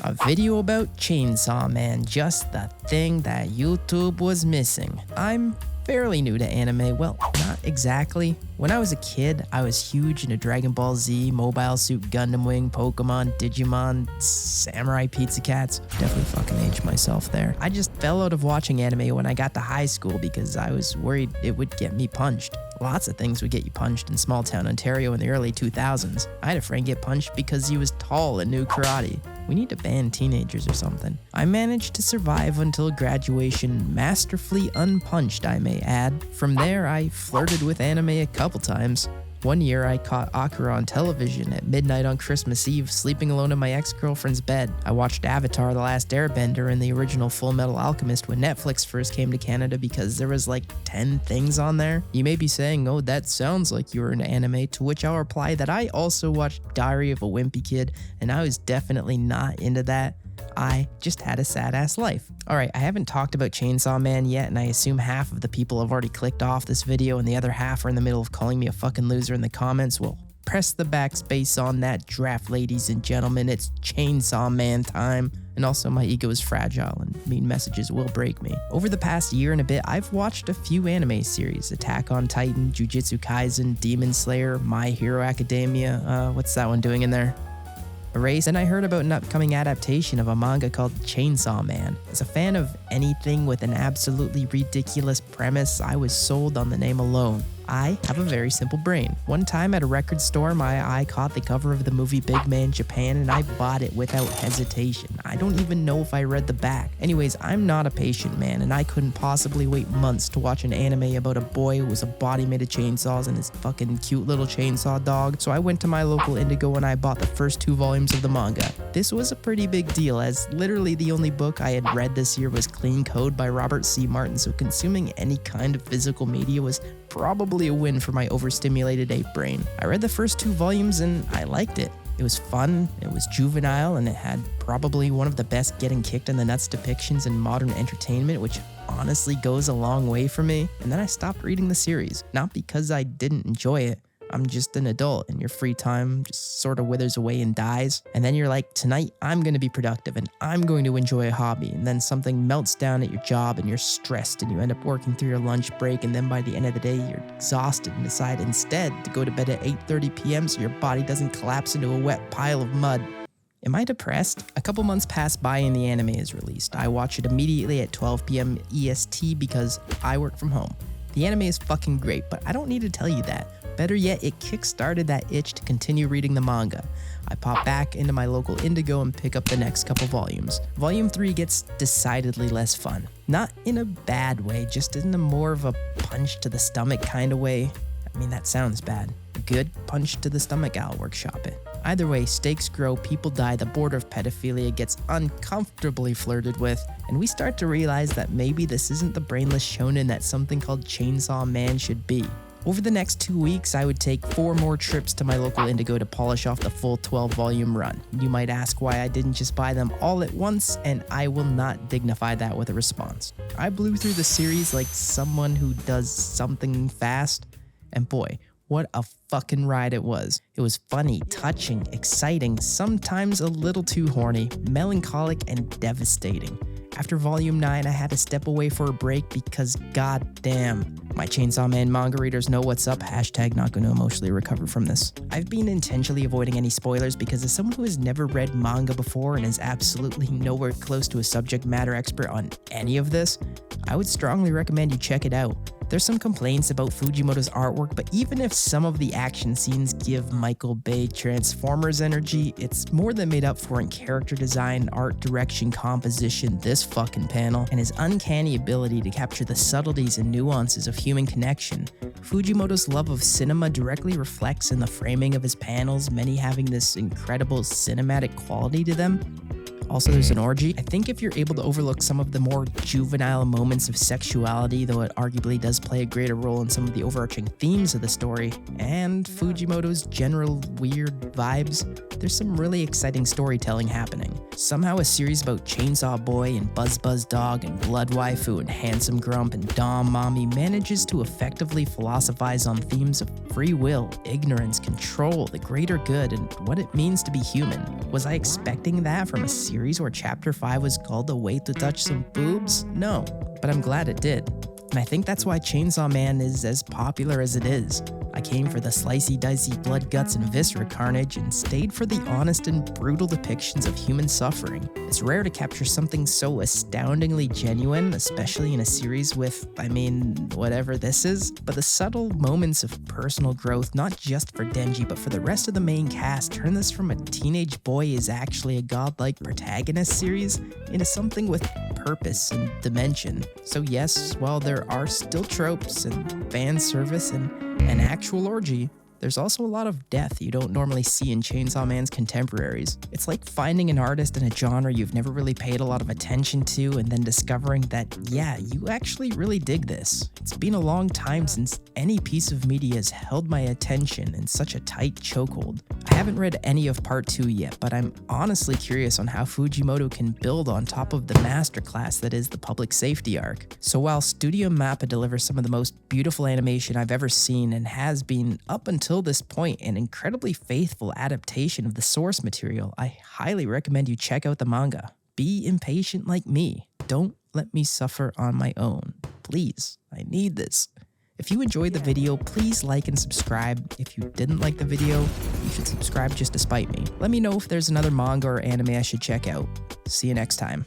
A video about Chainsaw Man, just the thing that YouTube was missing. I'm fairly new to anime, well, not exactly. When I was a kid, I was huge into Dragon Ball Z, Mobile Suit Gundam Wing, Pokemon, Digimon, Samurai Pizza Cats. Definitely fucking aged myself there. I just fell out of watching anime when I got to high school because I was worried it would get me punched. Lots of things would get you punched in small town Ontario in the early 2000s. I had a friend get punched because he was tall and knew karate. We need to ban teenagers or something. I managed to survive until graduation, masterfully unpunched, I may add. From there, I flirted with anime a couple times. One year, I caught Akira on television at midnight on Christmas Eve, sleeping alone in my ex-girlfriend's bed. I watched Avatar: The Last Airbender and the original Full Metal Alchemist when Netflix first came to Canada because there was like 10 things on there. You may be saying, oh, that sounds like you're into anime, to which I'll reply that I also watched Diary of a Wimpy Kid, and I was definitely not into that. I just had a sad-ass life. Alright, I haven't talked about Chainsaw Man yet, and I assume half of the people have already clicked off this video and the other half are in the middle of calling me a fucking loser in the comments. Well, press the backspace on that draft, ladies and gentlemen. It's Chainsaw Man time. And also, my ego is fragile and mean messages will break me. Over the past year and a bit, I've watched a few anime series. Attack on Titan, Jujutsu Kaisen, Demon Slayer, My Hero Academia. What's that one doing in there? Erase, and I heard about an upcoming adaptation of a manga called Chainsaw Man. As a fan of anything with an absolutely ridiculous premise, I was sold on the name alone. I have a very simple brain. One time at a record store, my eye caught the cover of the movie Big Man Japan and I bought it without hesitation. I don't even know if I read the back. Anyways, I'm not a patient man and I couldn't possibly wait months to watch an anime about a boy who was a body made of chainsaws and his fucking cute little chainsaw dog. So I went to my local Indigo and I bought the first 2 volumes of the manga. This was a pretty big deal as literally the only book I had read this year was Clean Code by Robert C. Martin, so consuming any kind of physical media was probably a win for my overstimulated ape brain. I read the first 2 volumes and I liked it. It was fun, it was juvenile, and it had probably one of the best getting kicked in the nuts depictions in modern entertainment, which honestly goes a long way for me. And then I stopped reading the series, not because I didn't enjoy it. I'm just an adult and your free time just sort of withers away and dies. And then you're like, tonight I'm going to be productive and I'm going to enjoy a hobby. And then something melts down at your job and you're stressed and you end up working through your lunch break. And then by the end of the day, you're exhausted and decide instead to go to bed at 8:30 p.m. so your body doesn't collapse into a wet pile of mud. Am I depressed? A couple months pass by and the anime is released. I watch it immediately at 12 p.m. EST because I work from home. The anime is fucking great, but I don't need to tell you that. Better yet, it kickstarted that itch to continue reading the manga. I pop back into my local Indigo and pick up the next couple volumes. Volume 3 gets decidedly less fun. Not in a bad way, just in a more of a punch to the stomach kind of way. I mean, that sounds bad. A good punch to the stomach, I'll workshop it. Either way, stakes grow, people die, the border of pedophilia gets uncomfortably flirted with, and we start to realize that maybe this isn't the brainless shonen that something called Chainsaw Man should be. Over the next 2 weeks, I would take 4 more trips to my local Indigo to polish off the full 12-volume run. You might ask why I didn't just buy them all at once, and I will not dignify that with a response. I blew through the series like someone who does something fast, and boy, what a fucking ride it was. It was funny, touching, exciting, sometimes a little too horny, melancholic, and devastating. After volume 9, I had to step away for a break because goddamn, my Chainsaw Man manga readers know what's up, hashtag not gonna emotionally recover from this. I've been intentionally avoiding any spoilers because as someone who has never read manga before and is absolutely nowhere close to a subject matter expert on any of this, I would strongly recommend you check it out. There's some complaints about Fujimoto's artwork, but even if some of the action scenes give Michael Bay Transformers energy, it's more than made up for in character design, art direction, composition, this fucking panel, and his uncanny ability to capture the subtleties and nuances of human connection. Fujimoto's love of cinema directly reflects in the framing of his panels, many having this incredible cinematic quality to them. Also, there's an orgy. I think if you're able to overlook some of the more juvenile moments of sexuality, though it arguably does play a greater role in some of the overarching themes of the story, and Fujimoto's general weird vibes, there's some really exciting storytelling happening. Somehow a series about Chainsaw Boy and Buzz Buzz Dog and Blood Waifu and Handsome Grump and Dom Mommy manages to effectively philosophize on themes of free will, ignorance, control, the greater good, and what it means to be human. Was I expecting that from a series series where chapter 5 was called A Way to Touch Some Boobs? No, but I'm glad it did. And I think that's why Chainsaw Man is as popular as it is. I came for the slicey dicey blood, guts, and viscera carnage and stayed for the honest and brutal depictions of human suffering. It's rare to capture something so astoundingly genuine, especially in a series with, whatever this is, but the subtle moments of personal growth, not just for Denji but for the rest of the main cast, turn this from a teenage boy is actually a godlike protagonist series into something with purpose and dimension. So yes, while there are still tropes and fan service and an actual orgy, there's also a lot of death you don't normally see in Chainsaw Man's contemporaries. It's like finding an artist in a genre you've never really paid a lot of attention to and then discovering that, yeah, you actually really dig this. It's been a long time since any piece of media has held my attention in such a tight chokehold. I haven't read any of part 2 yet, but I'm honestly curious on how Fujimoto can build on top of the masterclass that is the public safety arc. So while Studio Mappa delivers some of the most beautiful animation I've ever seen and has been up until this point an incredibly faithful adaptation of the source material, I highly recommend you check out the manga. Be impatient like me. Don't let me suffer on my own. Please, I need this. If you enjoyed the video, please like and subscribe. If you didn't like the video, you should subscribe just to spite me. Let me know if there's another manga or anime I should check out. See you next time.